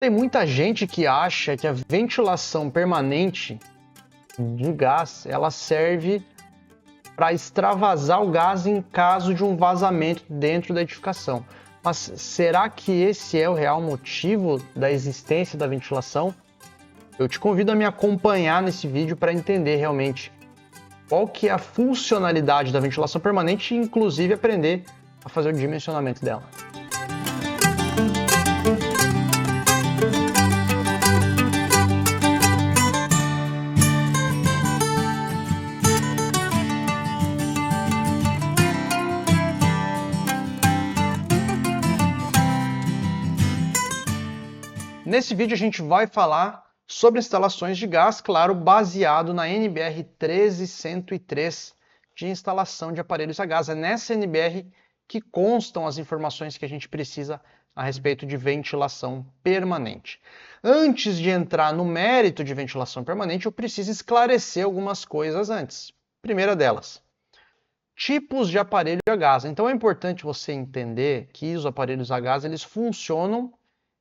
Tem muita gente que acha que a ventilação permanente de gás, ela serve para extravasar o gás em caso de um vazamento dentro da edificação. Mas será que esse é o real motivo da existência da ventilação? Eu te convido a me acompanhar nesse vídeo para entender realmente qual que é a funcionalidade da ventilação permanente e inclusive aprender a fazer o dimensionamento dela. Nesse vídeo a gente vai falar sobre instalações de gás, claro, baseado na NBR 13103 de instalação de aparelhos a gás. É nessa NBR que constam as informações que a gente precisa a respeito de ventilação permanente. Antes de entrar no mérito de ventilação permanente, eu preciso esclarecer algumas coisas antes. Primeira delas, tipos de aparelho a gás. Então é importante você entender que os aparelhos a gás eles funcionam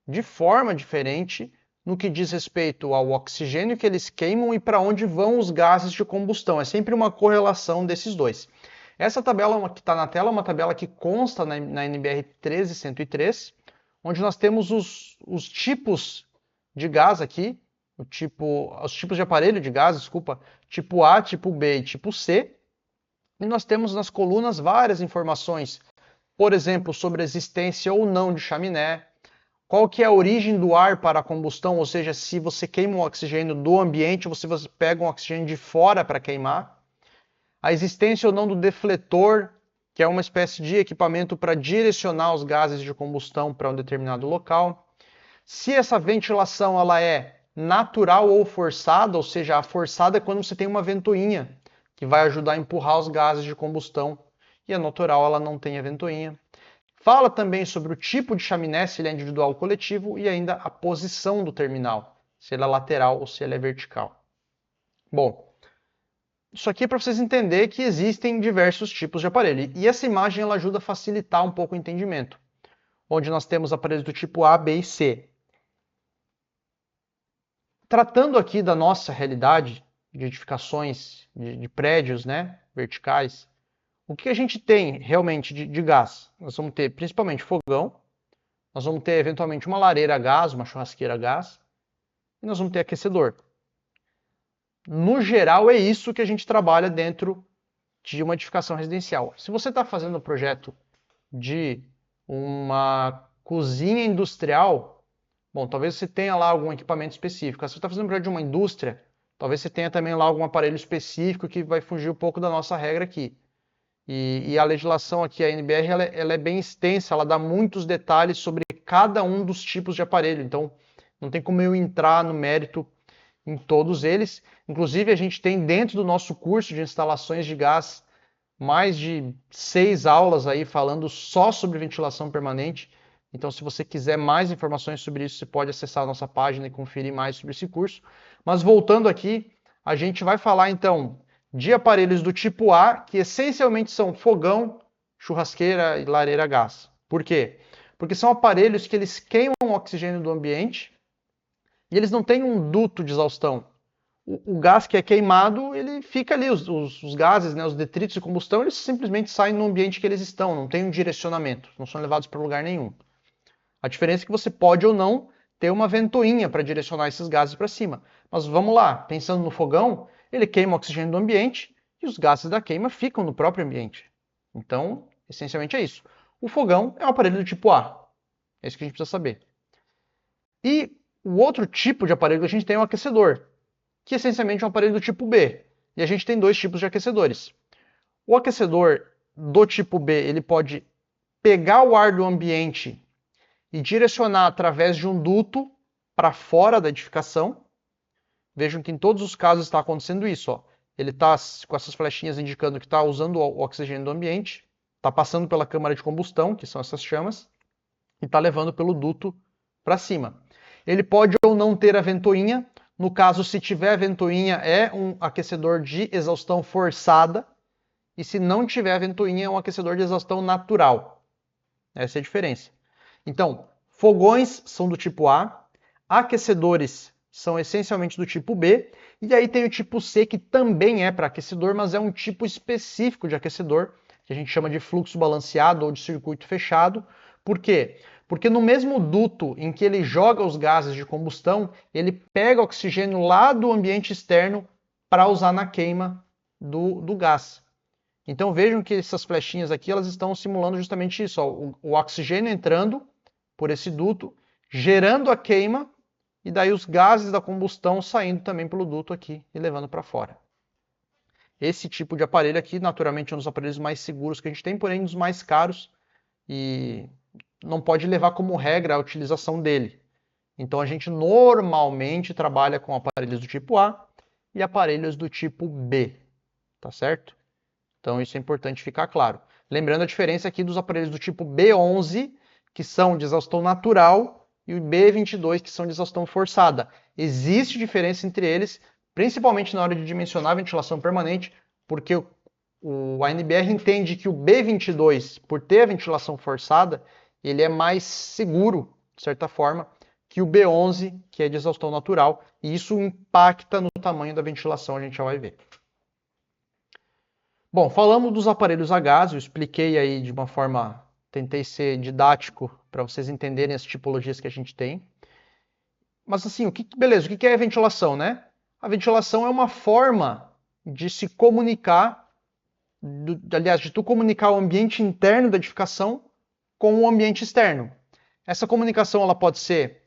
de forma diferente no que diz respeito ao oxigênio que eles queimam e para onde vão os gases de combustão. É sempre uma correlação desses dois. Essa tabela que está na tela é uma tabela que consta na NBR 13103, onde nós temos os tipos de gás aqui, os tipos de aparelho de gás, desculpa, tipo A, tipo B e tipo C. E nós temos nas colunas várias informações, por exemplo, sobre a existência ou não de chaminé, qual que é a origem do ar para a combustão, ou seja, se você queima o oxigênio do ambiente, você pega um oxigênio de fora para queimar. A existência ou não do defletor, que é uma espécie de equipamento para direcionar os gases de combustão para um determinado local. Se essa ventilação ela é natural ou forçada, ou seja, a forçada é quando você tem uma ventoinha, que vai ajudar a empurrar os gases de combustão, e a natural ela não tem a ventoinha. Fala também sobre o tipo de chaminé, se ele é individual ou coletivo, e ainda a posição do terminal, se ele é lateral ou se ele é vertical. Bom, isso aqui é para vocês entenderem que existem diversos tipos de aparelho, e essa imagem ela ajuda a facilitar um pouco o entendimento, onde nós temos aparelhos do tipo A, B e C. Tratando aqui da nossa realidade de edificações, de prédios, né, verticais, o que a gente tem realmente de gás? Nós vamos ter principalmente fogão, nós vamos ter eventualmente uma lareira a gás, uma churrasqueira a gás, e nós vamos ter aquecedor. No geral, é isso que a gente trabalha dentro de uma edificação residencial. Se você está fazendo um projeto de uma cozinha industrial, bom, talvez você tenha lá algum equipamento específico. Se você está fazendo um projeto de uma indústria, talvez você tenha também lá algum aparelho específico que vai fugir um pouco da nossa regra aqui. E a legislação aqui, a NBR, ela é bem extensa, ela dá muitos detalhes sobre cada um dos tipos de aparelho, então não tem como eu entrar no mérito em todos eles. Inclusive, a gente tem dentro do nosso curso de instalações de gás mais de 6 aulas aí falando só sobre ventilação permanente. Então, se você quiser mais informações sobre isso, você pode acessar a nossa página e conferir mais sobre esse curso. Mas voltando aqui, a gente vai falar então de aparelhos do tipo A, que essencialmente são fogão, churrasqueira e lareira a gás. Por quê? Porque são aparelhos que eles queimam o oxigênio do ambiente e eles não têm um duto de exaustão. O gás que é queimado, ele fica ali, os gases, né, os detritos de combustão, eles simplesmente saem no ambiente que eles estão, não tem um direcionamento, não são levados para lugar nenhum. A diferença é que você pode ou não ter uma ventoinha para direcionar esses gases para cima. Mas vamos lá, pensando no fogão, ele queima o oxigênio do ambiente e os gases da queima ficam no próprio ambiente. Então, essencialmente é isso. O fogão é um aparelho do tipo A. É isso que a gente precisa saber. E o outro tipo de aparelho que a gente tem é o aquecedor, que essencialmente é um aparelho do tipo B. E a gente tem dois tipos de aquecedores. O aquecedor do tipo B, ele pode pegar o ar do ambiente e direcionar através de um duto para fora da edificação. Vejam que em todos os casos está acontecendo isso. Ó. Ele está com essas flechinhas indicando que está usando o oxigênio do ambiente, está passando pela câmara de combustão, que são essas chamas, e está levando pelo duto para cima. Ele pode ou não ter a ventoinha. No caso, se tiver a ventoinha, é um aquecedor de exaustão forçada. E se não tiver a ventoinha, é um aquecedor de exaustão natural. Essa é a diferença. Então, fogões são do tipo A, Aquecedores são essencialmente do tipo B, e aí tem o tipo C, que também é para aquecedor, mas é um tipo específico de aquecedor, que a gente chama de fluxo balanceado ou de circuito fechado. Por quê? Porque no mesmo duto em que ele joga os gases de combustão, ele pega oxigênio lá do ambiente externo para usar na queima do gás. Então vejam que essas flechinhas aqui, elas estão simulando justamente isso, ó, o oxigênio entrando por esse duto, gerando a queima, e daí os gases da combustão saindo também pelo duto aqui e levando para fora. Esse tipo de aparelho aqui, naturalmente, é um dos aparelhos mais seguros que a gente tem, porém um dos mais caros, e não pode levar como regra a utilização dele. Então a gente normalmente trabalha com aparelhos do tipo A e aparelhos do tipo B, tá certo? Então isso é importante ficar claro. Lembrando a diferença aqui dos aparelhos do tipo B11, que são de exaustão natural, e o B22, que são de exaustão forçada. Existe diferença entre eles, principalmente na hora de dimensionar a ventilação permanente, porque a NBR entende que o B22, por ter a ventilação forçada, ele é mais seguro, de certa forma, que o B11, que é de exaustão natural, e isso impacta no tamanho da ventilação, a gente já vai ver. Bom, falamos dos aparelhos a gás, eu expliquei aí de uma forma, tentei ser didático para vocês entenderem as tipologias que a gente tem. Mas assim, beleza, o que é a ventilação, né? A ventilação é uma forma de se comunicar, aliás, de tu comunicar o ambiente interno da edificação com o ambiente externo. Essa comunicação ela pode ser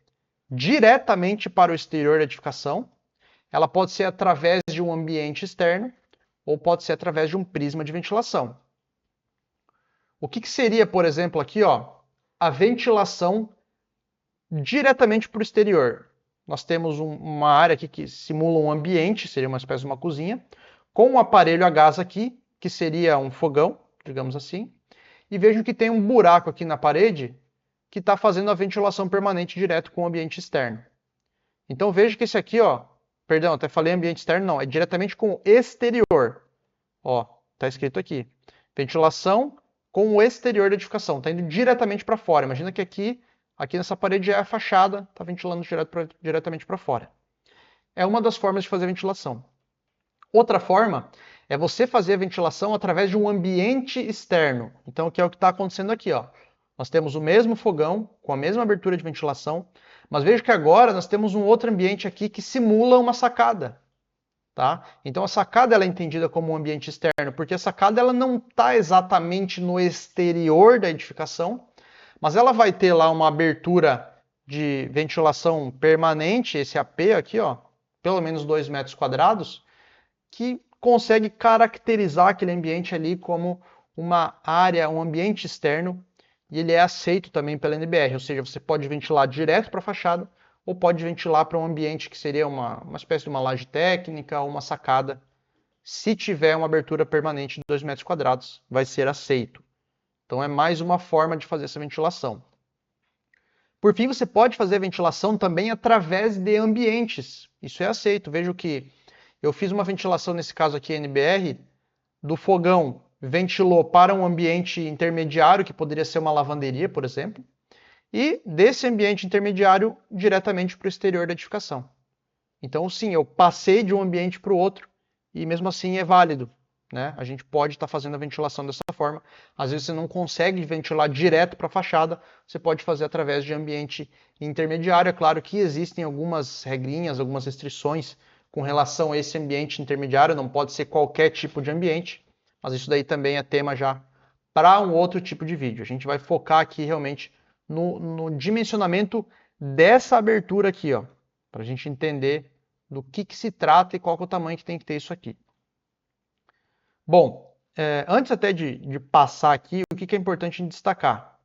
diretamente para o exterior da edificação, ela pode ser através de um ambiente externo, ou pode ser através de um prisma de ventilação. O que seria, por exemplo, aqui, ó, a ventilação diretamente para o exterior? Nós temos uma área aqui que simula um ambiente, seria uma espécie de uma cozinha, com um aparelho a gás aqui, que seria um fogão, digamos assim, e vejam que tem um buraco aqui na parede que está fazendo a ventilação permanente direto com o ambiente externo. Então veja que esse aqui, ó, perdão, até falei ambiente externo, não, é diretamente com o exterior. Ó, tá escrito aqui. Ventilação com o exterior da edificação, tá indo diretamente para fora. Imagina que aqui nessa parede é a fachada, tá ventilando diretamente para fora. É uma das formas de fazer ventilação. Outra forma é você fazer a ventilação através de um ambiente externo. Então, que é o que está acontecendo aqui, ó. Nós temos o mesmo fogão, com a mesma abertura de ventilação, mas veja que agora nós temos um outro ambiente aqui que simula uma sacada. Tá? Então a sacada ela é entendida como um ambiente externo, porque a sacada ela não está exatamente no exterior da edificação, mas ela vai ter lá uma abertura de ventilação permanente, esse AP aqui, ó, pelo menos 2 metros quadrados, que consegue caracterizar aquele ambiente ali como uma área, um ambiente externo, e ele é aceito também pela NBR, ou seja, você pode ventilar direto para a fachada, ou pode ventilar para um ambiente que seria uma espécie de uma laje técnica ou uma sacada. Se tiver uma abertura permanente de 2 metros quadrados, vai ser aceito. Então é mais uma forma de fazer essa ventilação. Por fim, você pode fazer a ventilação também através de ambientes. Isso é aceito. Veja que eu fiz uma ventilação, nesse caso aqui, NBR, do fogão ventilou para um ambiente intermediário, que poderia ser uma lavanderia, por exemplo, e desse ambiente intermediário diretamente para o exterior da edificação. Então, sim, eu passei de um ambiente para o outro e mesmo assim é válido. Né? A gente pode estar fazendo a ventilação dessa forma. Às vezes você não consegue ventilar direto para a fachada, você pode fazer através de ambiente intermediário. É claro que existem algumas regrinhas, algumas restrições com relação a esse ambiente intermediário, não pode ser qualquer tipo de ambiente, mas isso daí também é tema já para um outro tipo de vídeo. A gente vai focar aqui realmente no dimensionamento dessa abertura aqui, ó, para a gente entender do que se trata e qual que é o tamanho que tem que ter isso aqui. Bom, antes até de passar aqui, o que é importante destacar?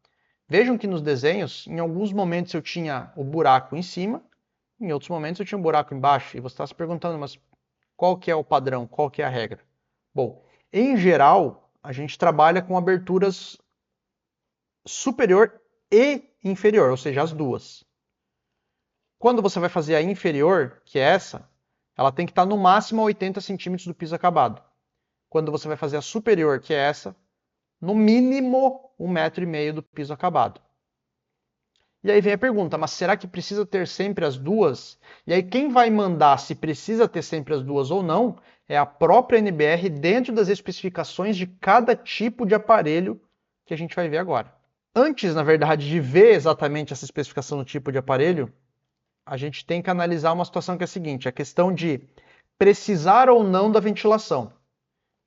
Vejam que nos desenhos, em alguns momentos eu tinha o buraco em cima, em outros momentos eu tinha um buraco embaixo, e você está se perguntando, mas qual que é o padrão, qual que é a regra? Bom, em geral, a gente trabalha com aberturas superior e inferior, ou seja, as duas. Quando você vai fazer a inferior, que é essa, ela tem que estar no máximo a 80 centímetros do piso acabado. Quando você vai fazer a superior, que é essa, no mínimo 1,5 m do piso acabado. E aí vem a pergunta, mas será que precisa ter sempre as duas? E aí quem vai mandar se precisa ter sempre as duas ou não é a própria NBR dentro das especificações de cada tipo de aparelho que a gente vai ver agora. Antes, na verdade, de ver exatamente essa especificação do tipo de aparelho, a gente tem que analisar uma situação que é a seguinte, a questão de precisar ou não da ventilação.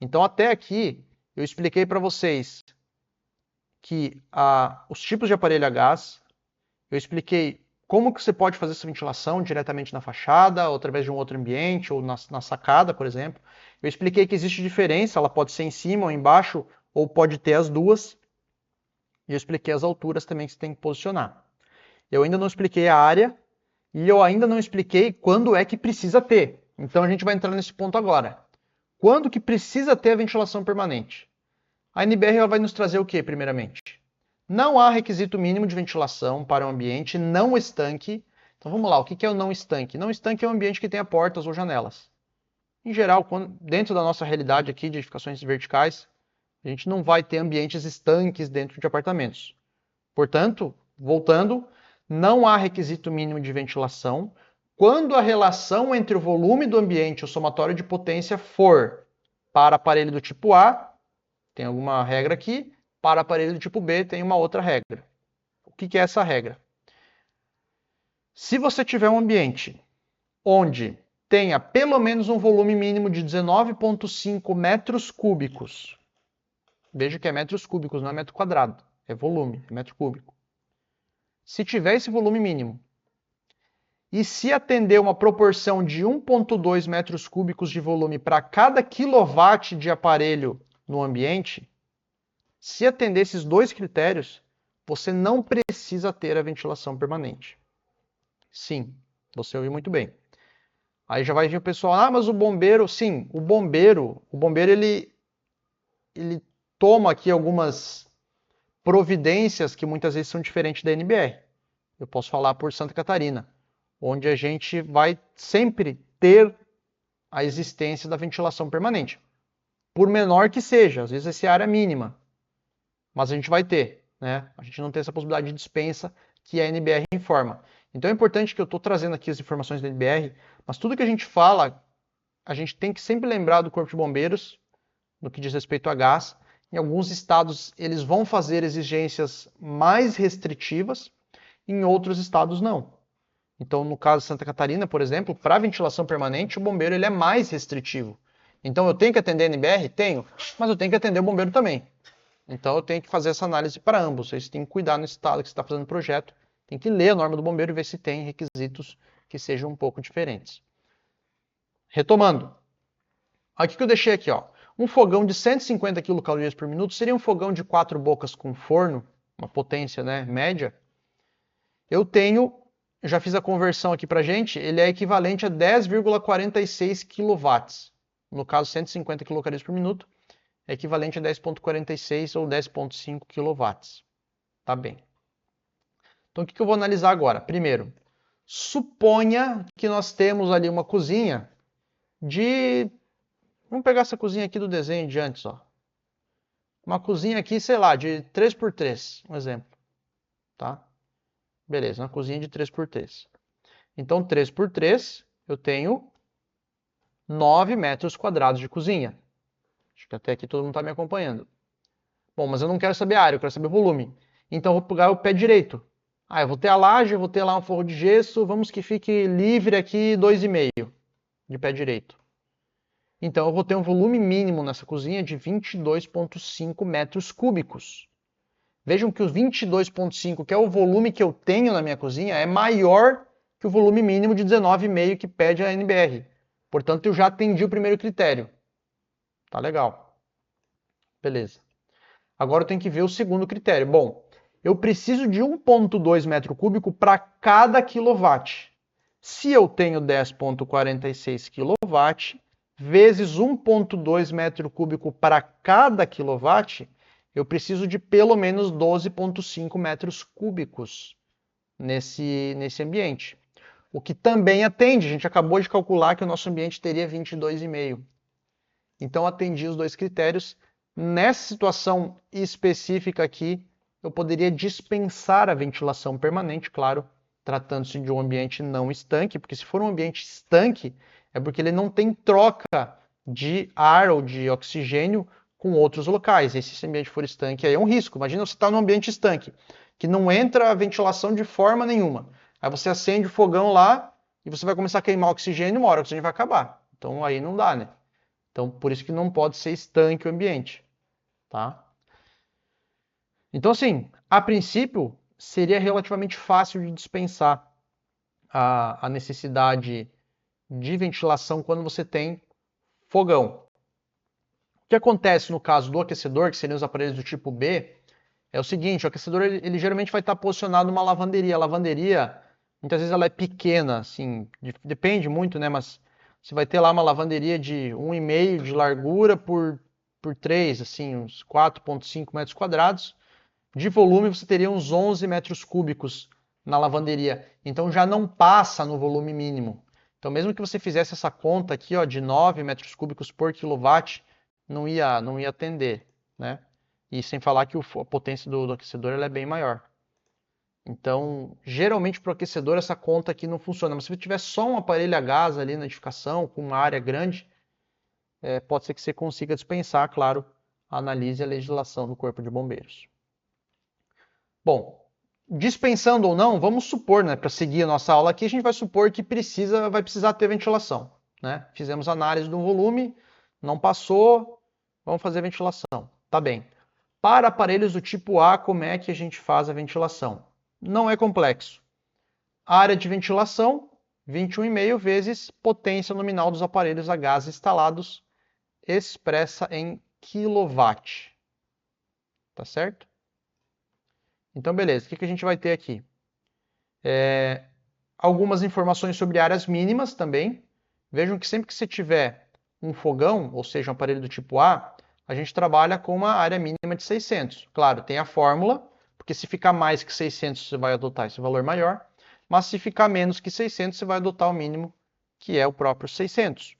Então até aqui eu expliquei para vocês que os tipos de aparelho a gás, eu expliquei como que você pode fazer essa ventilação diretamente na fachada, ou através de um outro ambiente, ou na sacada, por exemplo. Eu expliquei que existe diferença, ela pode ser em cima ou embaixo, ou pode ter as duas. E eu expliquei as alturas também que você tem que posicionar. Eu ainda não expliquei a área, e eu ainda não expliquei quando é que precisa ter. Então a gente vai entrar nesse ponto agora. Quando que precisa ter a ventilação permanente? A NBR ela vai nos trazer o que, primeiramente? Não há requisito mínimo de ventilação para um ambiente não estanque. Então vamos lá, o que é o não estanque? Não estanque é um ambiente que tenha portas ou janelas. Em geral, dentro da nossa realidade aqui de edificações verticais, a gente não vai ter ambientes estanques dentro de apartamentos. Portanto, voltando, não há requisito mínimo de ventilação quando a relação entre o volume do ambiente e o somatório de potência for para aparelho do tipo A, tem alguma regra aqui, para aparelho do tipo B tem uma outra regra. O que é essa regra? Se você tiver um ambiente onde tenha pelo menos um volume mínimo de 19,5 metros cúbicos, veja que é metros cúbicos, não é metro quadrado, é volume, é metro cúbico. Se tiver esse volume mínimo, e se atender uma proporção de 1,2 metros cúbicos de volume para cada quilowatt de aparelho no ambiente, se atender esses dois critérios, você não precisa ter a ventilação permanente. Sim, você ouviu muito bem. Aí já vai vir o pessoal, mas o bombeiro, sim, o bombeiro ele toma aqui algumas providências que muitas vezes são diferentes da NBR. Eu posso falar por Santa Catarina, onde a gente vai sempre ter a existência da ventilação permanente. Por menor que seja, às vezes essa é a área mínima, mas a gente vai ter, né? A gente não tem essa possibilidade de dispensa que a NBR informa. Então é importante que eu estou trazendo aqui as informações da NBR, mas tudo que a gente fala, a gente tem que sempre lembrar do Corpo de Bombeiros, no que diz respeito a gás. Em alguns estados, eles vão fazer exigências mais restritivas, em outros estados não. Então, no caso de Santa Catarina, por exemplo, para ventilação permanente, o bombeiro ele é mais restritivo. Então, eu tenho que atender a NBR? Tenho, mas eu tenho que atender o bombeiro também. Então, eu tenho que fazer essa análise para ambos. Vocês têm que cuidar no estado que você está fazendo o projeto, tem que ler a norma do bombeiro e ver se tem requisitos que sejam um pouco diferentes. Retomando, aqui que eu deixei aqui, ó, um fogão de 150 kcal por minuto seria um fogão de 4 bocas com forno, uma potência, né, média. Eu já fiz a conversão aqui para gente, ele é equivalente a 10,46 kW. No caso, 150 kcal por minuto é equivalente a 10,46 ou 10,5 kW. Tá bem. Então, o que eu vou analisar agora? Primeiro, suponha que nós temos ali uma cozinha de... Vamos pegar essa cozinha aqui do desenho de antes, ó. Uma cozinha aqui, sei lá, de 3x3, um exemplo. Tá? Beleza, uma cozinha de 3x3. Então, 3x3, eu tenho 9 metros quadrados de cozinha. Acho que até aqui todo mundo está me acompanhando. Bom, mas eu não quero saber a área, eu quero saber o volume. Então, eu vou pegar o pé direito. Eu vou ter a laje, eu vou ter lá um forro de gesso, vamos que fique livre aqui 2,5 de pé direito. Então, eu vou ter um volume mínimo nessa cozinha de 22,5 metros cúbicos. Vejam que o 22,5, que é o volume que eu tenho na minha cozinha, é maior que o volume mínimo de 19,5 que pede a NBR. Portanto, eu já atendi o primeiro critério. Tá legal. Beleza. Agora eu tenho que ver o segundo critério. Bom, eu preciso de 1,2 metro cúbico para cada quilowatt. Se eu tenho 10,46 kW, vezes 1,2 metro cúbico para cada quilowatt, eu preciso de pelo menos 12,5 metros cúbicos nesse ambiente. O que também atende, a gente acabou de calcular que o nosso ambiente teria 22,5. Então atendi os dois critérios. Nessa situação específica aqui, eu poderia dispensar a ventilação permanente, claro, tratando-se de um ambiente não estanque, porque se for um ambiente estanque, é porque ele não tem troca de ar ou de oxigênio com outros locais. E se esse ambiente for estanque, aí é um risco. Imagina você estar num ambiente estanque, que não entra a ventilação de forma nenhuma. Aí você acende o fogão lá e você vai começar a queimar oxigênio, uma hora o oxigênio vai acabar. Então aí não dá, né? Então por isso que não pode ser estanque o ambiente, tá? Então assim, a princípio seria relativamente fácil de dispensar a necessidade de ventilação quando você tem fogão. O que acontece no caso do aquecedor, que seriam os aparelhos do tipo B, é o seguinte: o aquecedor ele geralmente vai estar posicionado numa lavanderia. A lavanderia, muitas vezes ela é pequena, assim, depende muito, né? Mas você vai ter lá uma lavanderia de 1,5 de largura por 3, assim, uns 4,5 metros quadrados. De volume você teria uns 11 metros cúbicos na lavanderia. Então já não passa no volume mínimo. Então mesmo que você fizesse essa conta aqui, ó, de 9 metros cúbicos por quilowatt, não ia atender, né? E sem falar que a potência do aquecedor ela é bem maior. Então, geralmente para o aquecedor essa conta aqui não funciona. Mas se você tiver só um aparelho a gás ali na edificação, com uma área grande, pode ser que você consiga dispensar, claro, analise a legislação do Corpo de Bombeiros. Bom, dispensando ou não, vamos supor, né, para seguir a nossa aula aqui, a gente vai supor que vai precisar ter ventilação, né? Fizemos análise do volume, não passou, vamos fazer ventilação. Tá bem. Para aparelhos do tipo A, como é que a gente faz a ventilação? Não é complexo. Área de ventilação, 21,5 vezes potência nominal dos aparelhos a gás instalados, expressa em kW. Tá certo? Então, beleza. O que a gente vai ter aqui? Algumas informações sobre áreas mínimas também. Vejam que sempre que você tiver um fogão, ou seja, um aparelho do tipo A, a gente trabalha com uma área mínima de 600. Claro, tem a fórmula, porque se ficar mais que 600 você vai adotar esse valor maior, mas se ficar menos que 600 você vai adotar o mínimo, que é o próprio 600.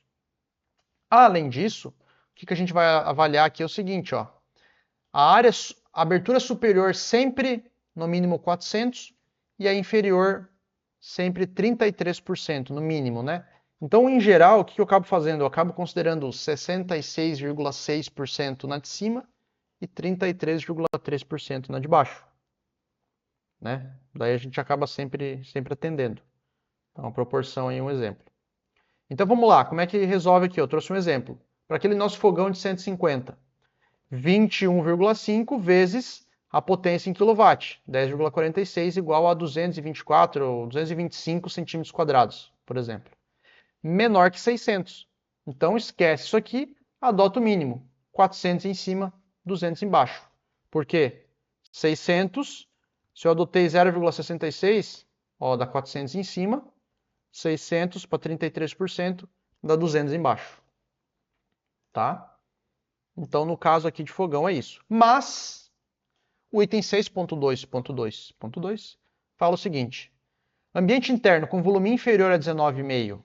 Além disso, o que a gente vai avaliar aqui é o seguinte, ó. A abertura superior sempre no mínimo 400 e a inferior sempre 33%, no mínimo, né? Então, em geral, o que eu acabo fazendo? Eu acabo considerando 66,6% na de cima e 33,3% na de baixo, né? Daí a gente acaba sempre atendendo. Então, a proporção aí é um exemplo. Então, vamos lá. Como é que resolve aqui? Eu trouxe um exemplo. Para aquele nosso fogão de 150. 21,5 vezes a potência em kW, 10,46 igual a 224 ou 225 centímetros quadrados, por exemplo. Menor que 600. Então esquece isso aqui, adota o mínimo. 400 em cima, 200 embaixo. Por quê? 600, se eu adotei 0,66, ó, dá 400 em cima, 600 para 33%, dá 200 embaixo. Tá? Então, no caso aqui de fogão é isso. Mas, o item 6.2.2.2 fala o seguinte: ambiente interno com volume inferior a 19,5,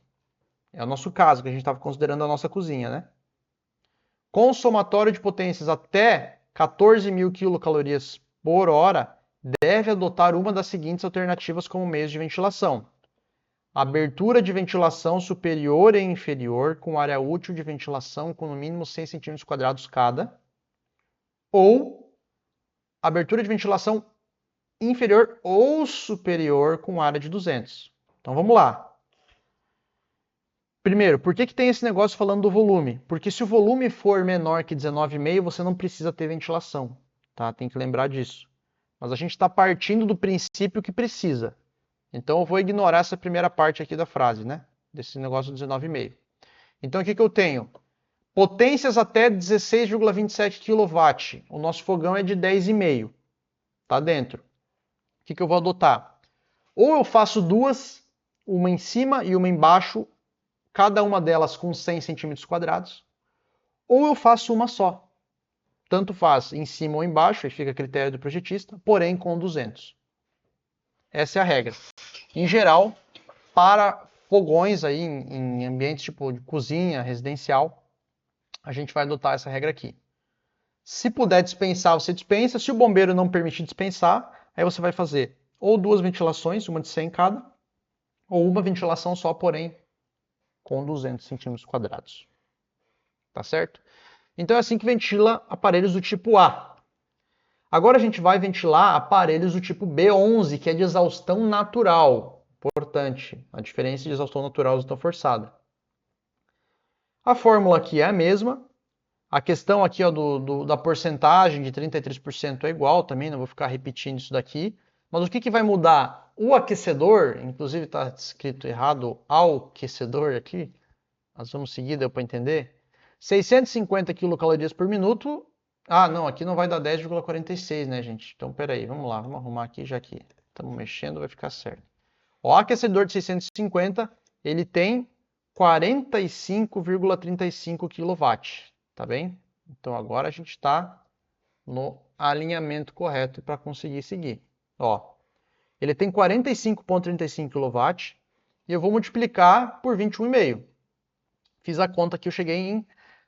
é o nosso caso, que a gente estava considerando a nossa cozinha, né? Com somatório de potências até 14.000 quilocalorias por hora, deve adotar uma das seguintes alternativas como meios de ventilação. Abertura de ventilação superior e inferior com área útil de ventilação com no mínimo 100 cm² cada, ou abertura de ventilação inferior ou superior com área de 200. Então vamos lá. Primeiro, por que tem esse negócio falando do volume? Porque se o volume for menor que 19,5, você não precisa ter ventilação, tá? Tem que lembrar disso. Mas a gente está partindo do princípio que precisa. Então eu vou ignorar essa primeira parte aqui da frase, né? Desse negócio do 19,5. Então o que eu tenho? Potências até 16,27 kW. O nosso fogão é de 10,5. Tá dentro. O que eu vou adotar? Ou eu faço duas, uma em cima e uma embaixo, cada uma delas com 100 cm², ou eu faço uma só. Tanto faz em cima ou embaixo, aí fica a critério do projetista, porém com 200. Essa é a regra. Em geral, para fogões aí em ambientes tipo de cozinha, residencial, a gente vai adotar essa regra aqui. Se puder dispensar, você dispensa. Se o bombeiro não permitir dispensar, aí você vai fazer ou duas ventilações, uma de 100 cada, ou uma ventilação só, porém com 200 centímetros quadrados. Tá certo? Então é assim que ventila aparelhos do tipo A. Agora a gente vai ventilar aparelhos do tipo B11, que é de exaustão natural. Importante, a diferença de exaustão natural e exaustão forçada. A fórmula aqui é a mesma. A questão aqui ó, da porcentagem de 33% é igual também, não vou ficar repetindo isso daqui. Mas o que vai mudar? O aquecedor, inclusive está escrito errado aquecedor aqui, nós vamos seguir, deu para entender? 650 quilocalorias por minuto. Ah, não, aqui não vai dar 10,46, né, gente? Então, peraí, vamos lá, vamos arrumar aqui já que estamos mexendo, vai ficar certo. O aquecedor de 650, ele tem 45,35 kW, tá bem? Então, agora a gente está no alinhamento correto para conseguir seguir. Ó, ele tem 45,35 kW e eu vou multiplicar por 21,5. Fiz a conta aqui, eu cheguei em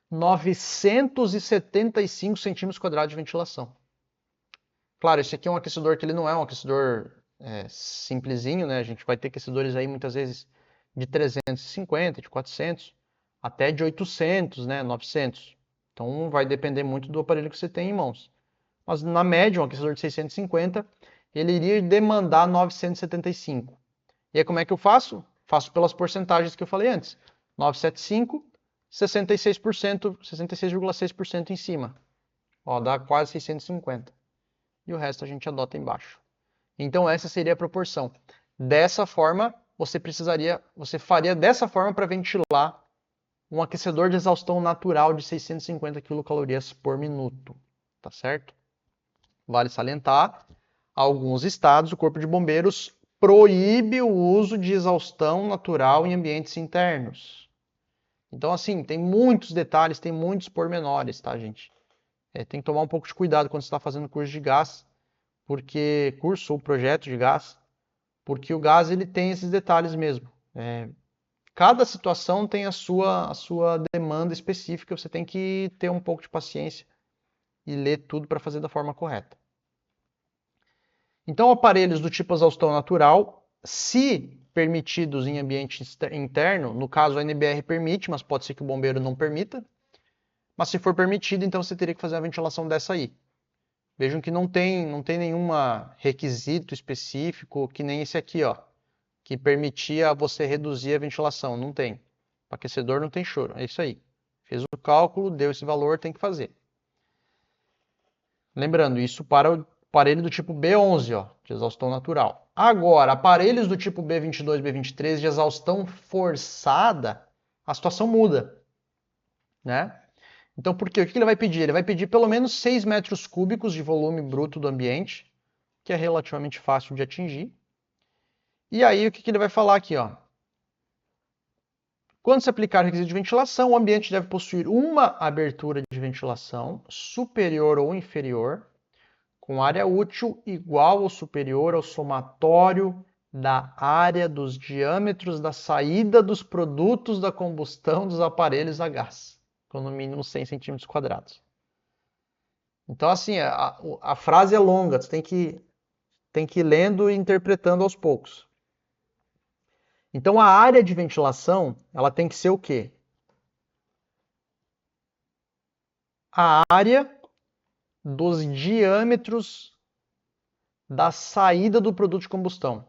975 centímetros quadrados de ventilação. Claro, esse aqui é um aquecedor que ele não é um aquecedor simplesinho, né? A gente vai ter aquecedores aí muitas vezes de 350, de 400, até de 800, né? 900. Então vai depender muito do aparelho que você tem em mãos. Mas na média, um aquecedor de 650, ele iria demandar 975. E aí como é que eu faço? Faço pelas porcentagens que eu falei antes. 975, 66%, 66,6% em cima. Ó, dá quase 650. E o resto a gente adota embaixo. Então essa seria a proporção. Dessa forma, você faria dessa forma para ventilar um aquecedor de exaustão natural de 650 quilocalorias por minuto. Tá certo? Vale salientar, alguns estados, o Corpo de Bombeiros proíbe o uso de exaustão natural em ambientes internos. Então, assim, tem muitos detalhes, tem muitos pormenores, tá, gente? Tem que tomar um pouco de cuidado quando você está fazendo curso de gás, porque curso ou projeto de gás, porque o gás ele tem esses detalhes mesmo. Cada situação tem a sua demanda específica, você tem que ter um pouco de paciência e ler tudo para fazer da forma correta. Então, aparelhos do tipo exaustão natural, se permitidos em ambiente interno, no caso a NBR permite, mas pode ser que o bombeiro não permita. Mas se for permitido, então você teria que fazer a ventilação dessa aí. Vejam que não tem nenhum requisito específico, que nem esse aqui, ó, que permitia você reduzir a ventilação. Não tem. Para aquecedor não tem choro. É isso aí. Fez o cálculo, deu esse valor, tem que fazer. Lembrando, isso para o aparelho do tipo B11, ó, de exaustão natural. Agora, aparelhos do tipo B22, B23 de exaustão forçada, a situação muda, né? Então, por quê? O que ele vai pedir? Ele vai pedir pelo menos 6 metros cúbicos de volume bruto do ambiente, que é relativamente fácil de atingir. E aí, o que ele vai falar aqui? Ó? Quando se aplicar o requisito de ventilação, o ambiente deve possuir uma abertura de ventilação superior ou inferior, com área útil igual ou superior ao somatório da área dos diâmetros da saída dos produtos da combustão dos aparelhos a gás, com no mínimo 100 centímetros quadrados. Então, assim, a frase é longa, você tem que ir lendo e interpretando aos poucos. Então, a área de ventilação, ela tem que ser o quê? A área dos diâmetros da saída do produto de combustão.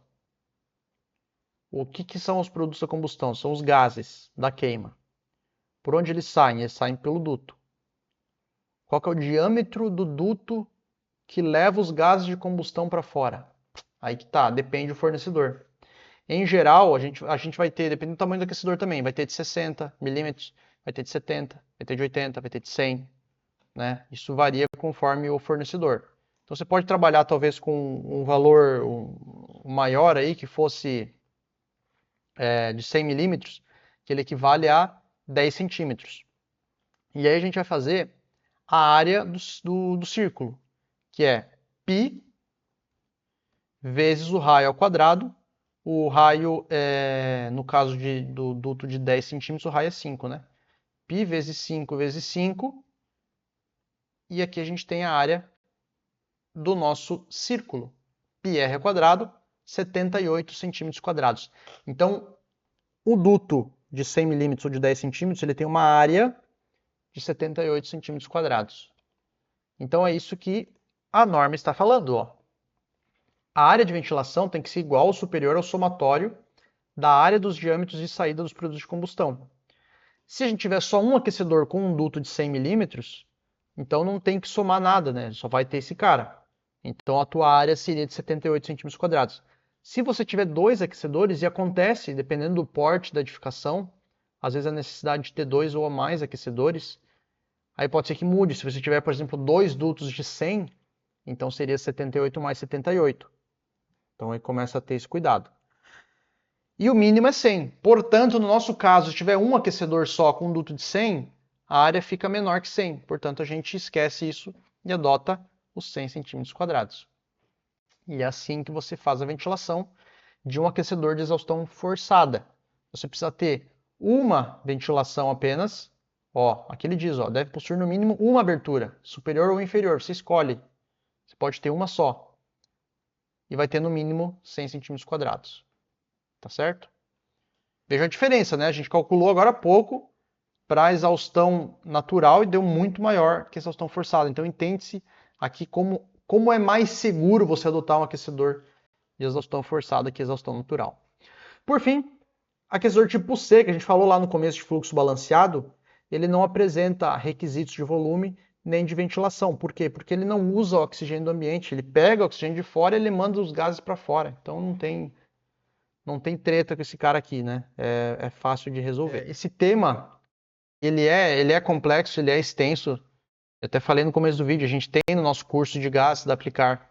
O que são os produtos da combustão? São os gases da queima. Por onde eles saem? Eles saem pelo duto. Qual que é o diâmetro do duto que leva os gases de combustão para fora? Aí que tá, depende do fornecedor. Em geral, a gente vai ter, dependendo do tamanho do aquecedor também, vai ter de 60 milímetros, vai ter de 70, vai ter de 80, vai ter de 100, né? Isso varia conforme o fornecedor. Então você pode trabalhar talvez com um valor maior aí, que fosse de 100 milímetros, que ele equivale a 10 centímetros. E aí a gente vai fazer a área do círculo, que é π vezes o raio ao quadrado. O raio, no caso do duto de 10 centímetros, o raio é 5, né? Π vezes 5 vezes 5. e aqui a gente tem a área do nosso círculo. πr quadrado, 78 centímetros quadrados. Então, o duto de 100 milímetros ou de 10 centímetros, ele tem uma área de 78 centímetros quadrados. Então, é isso que a norma está falando. Ó. A área de ventilação tem que ser igual ou superior ao somatório da área dos diâmetros de saída dos produtos de combustão. Se a gente tiver só um aquecedor com um duto de 100 milímetros, então não tem que somar nada, né? Só vai ter esse cara. Então a tua área seria de 78 centímetros quadrados. Se você tiver dois aquecedores, e acontece, dependendo do porte da edificação, às vezes a necessidade de ter dois ou mais aquecedores, aí pode ser que mude. Se você tiver, por exemplo, dois dutos de 100, então seria 78 mais 78. Então aí começa a ter esse cuidado. E o mínimo é 100. Portanto, no nosso caso, se tiver um aquecedor só com um duto de 100, a área fica menor que 100. Portanto, a gente esquece isso e adota os 100 centímetros quadrados. E é assim que você faz a ventilação de um aquecedor de exaustão forçada. Você precisa ter uma ventilação apenas. Ó, aqui ele diz, ó, deve possuir no mínimo uma abertura, superior ou inferior. Você escolhe. Você pode ter uma só. E vai ter no mínimo 100 centímetros quadrados. Tá certo? Veja a diferença, né? A gente calculou agora há pouco para a exaustão natural e deu muito maior que a exaustão forçada. Então entende-se aqui como é mais seguro você adotar um aquecedor de exaustão forçada que exaustão natural. Por fim, aquecedor tipo C, que a gente falou lá no começo de fluxo balanceado, ele não apresenta requisitos de volume nem de ventilação. Por quê? Porque ele não usa o oxigênio do ambiente, ele pega o oxigênio de fora e ele manda os gases para fora. Então não tem treta com esse cara aqui, né? É fácil de resolver. Esse tema, ele é complexo, ele é extenso. Eu até falei no começo do vídeo, a gente tem no nosso curso de gases da Aplicar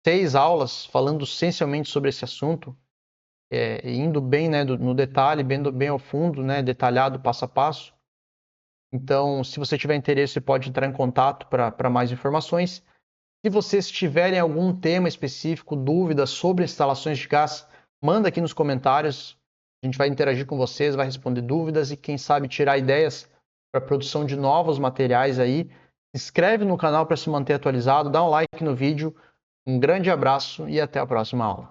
6 aulas falando essencialmente sobre esse assunto, indo bem, né, no detalhe, bem ao fundo, né, detalhado passo a passo. Então, se você tiver interesse, você pode entrar em contato para mais informações. Se vocês tiverem algum tema específico, dúvidas sobre instalações de gás, manda aqui nos comentários. A gente vai interagir com vocês, vai responder dúvidas e quem sabe tirar ideias para a produção de novos materiais aí. Se inscreve no canal para se manter atualizado, dá um like no vídeo. Um grande abraço e até a próxima aula.